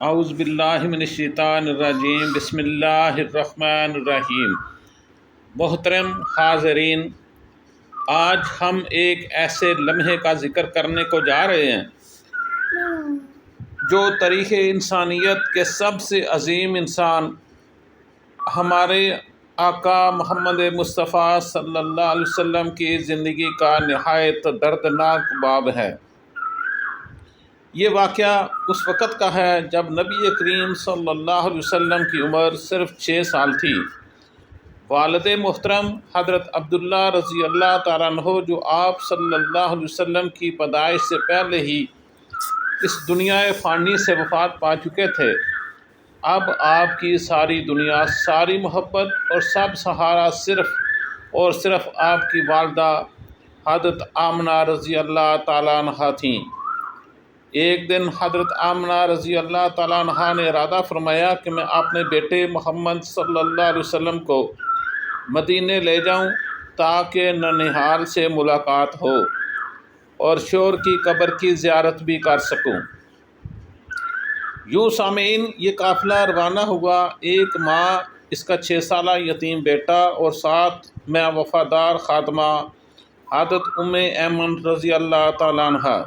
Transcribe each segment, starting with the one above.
اعوذ باللہ من الشیطان الرجیم، بسم اللہ الرحمن الرحیم۔ محترم حاضرین، آج ہم ایک ایسے لمحے کا ذکر کرنے کو جا رہے ہیں جو تاریخ انسانیت کے سب سے عظیم انسان ہمارے آقا محمد مصطفیٰ صلی اللہ علیہ وسلم کی زندگی کا نہایت دردناک باب ہے۔ یہ واقعہ اس وقت کا ہے جب نبی کریم صلی اللہ علیہ وسلم کی عمر صرف 6 سال تھی۔ والد محترم حضرت عبداللہ رضی اللہ تعالیٰ عنہ، جو آپ صلی اللہ علیہ وسلم کی پیدائش سے پہلے ہی اس دنیا فانی سے وفات پا چکے تھے، اب آپ کی ساری دنیا، ساری محبت اور سب سہارا صرف اور صرف آپ کی والدہ حضرت آمنہ رضی اللہ تعالیٰ عنہ تھیں۔ ایک دن حضرت آمنہ رضی اللہ تعالیٰ عنہ نے ارادہ فرمایا کہ میں اپنے بیٹے محمد صلی اللہ علیہ وسلم کو مدینے لے جاؤں تاکہ ننھیال سے ملاقات ہو اور شوہر کی قبر کی زیارت بھی کر سکوں۔ یوں سامعین، یہ قافلہ روانہ ہوا۔ ایک ماں، اس کا 6 سالہ یتیم بیٹا اور ساتھ میں وفادار خادمہ حضرت ایمن رضی اللہ تعالیٰ عنہ۔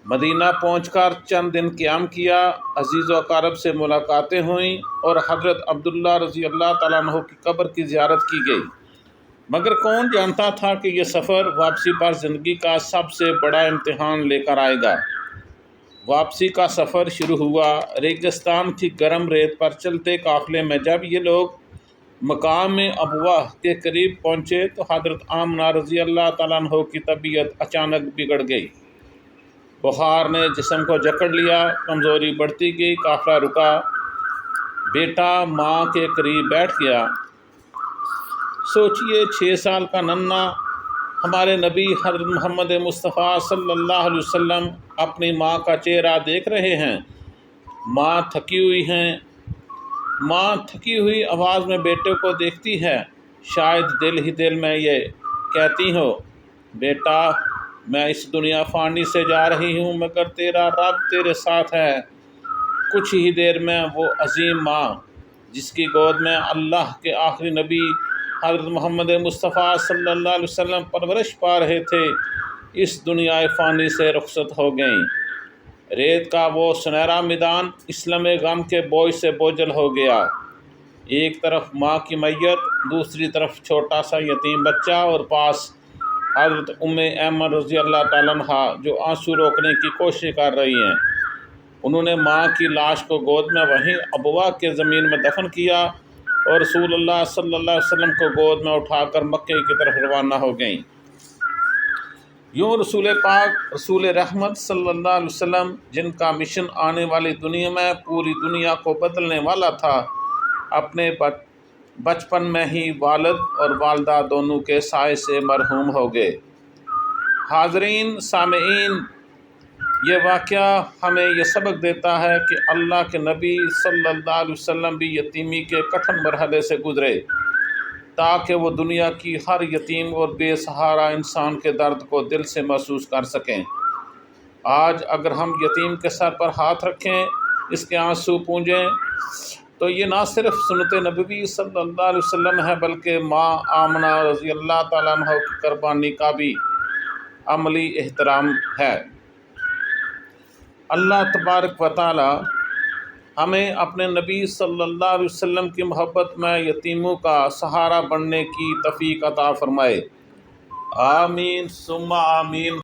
مدینہ پہنچ کر چند دن قیام کیا، عزیز و اقارب سے ملاقاتیں ہوئیں اور حضرت عبداللہ رضی اللہ تعالیٰ عنہ کی قبر کی زیارت کی گئی۔ مگر کون جانتا تھا کہ یہ سفر واپسی پر زندگی کا سب سے بڑا امتحان لے کر آئے گا۔ واپسی کا سفر شروع ہوا۔ ریگستان کی گرم ریت پر چلتے قافلے میں جب یہ لوگ مقام ابواہ کے قریب پہنچے تو حضرت آمنہ رضی اللہ تعالیٰ عنہ کی طبیعت اچانک بگڑ گئی۔ بخار نے جسم کو جکڑ لیا، کمزوری بڑھتی گئی، قافلہ رکا۔ بیٹا ماں کے قریب بیٹھ گیا۔ سوچئے 6 سال کا ننھا ہمارے نبی حضرت محمد مصطفیٰ صلی اللہ علیہ وسلم اپنی ماں کا چہرہ دیکھ رہے ہیں۔ ماں تھکی ہوئی آواز میں بیٹے کو دیکھتی ہے۔ شاید دل ہی دل میں یہ کہتی ہو، بیٹا میں اس دنیا فانی سے جا رہی ہوں مگر تیرا رب تیرے ساتھ ہے۔ کچھ ہی دیر میں وہ عظیم ماں، جس کی گود میں اللہ کے آخری نبی حضرت محمد مصطفیٰ صلی اللہ علیہ وسلم پرورش پا رہے تھے، اس دنیا فانی سے رخصت ہو گئیں۔ ریت کا وہ سنہرا میدان اس لمحے غم کے بوجھ سے بوجھل ہو گیا۔ ایک طرف ماں کی میت، دوسری طرف چھوٹا سا یتیم بچہ اور پاس حضرت ایمن رضی اللہ تعالیٰ عنہ، جو آنسو روکنے کی کوشش کر رہی ہیں۔ انہوں نے ماں کی لاش کو گود میں وہیں ابواہ کے زمین میں دفن کیا اور رسول اللہ صلی اللہ علیہ وسلم کو گود میں اٹھا کر مکے کی طرف روانہ ہو گئیں۔ یوں رسول پاک، رسول رحمت صلی اللہ علیہ وسلم، جن کا مشن آنے والی دنیا میں پوری دنیا کو بدلنے والا تھا، اپنے بچپن میں ہی والد اور والدہ دونوں کے سائے سے مرحوم ہو گئے۔ حاضرین، سامعین، یہ واقعہ ہمیں یہ سبق دیتا ہے کہ اللہ کے نبی صلی اللہ علیہ وسلم بھی یتیمی کے کٹھن مرحلے سے گزرے تاکہ وہ دنیا کی ہر یتیم اور بے سہارا انسان کے درد کو دل سے محسوس کر سکیں۔ آج اگر ہم یتیم کے سر پر ہاتھ رکھیں، اس کے آنسو پونجیں، تو یہ نہ صرف سنت نبوی صلی اللہ علیہ وسلم ہے بلکہ ماں آمنہ رضی اللہ تعالیٰ عنہ کی قربانی کا بھی عملی احترام ہے۔ اللہ تبارک و تعالی ہمیں اپنے نبی صلی اللہ علیہ وسلم کی محبت میں یتیموں کا سہارا بننے کی توفیق عطا فرمائے۔ آمین ثم آمین۔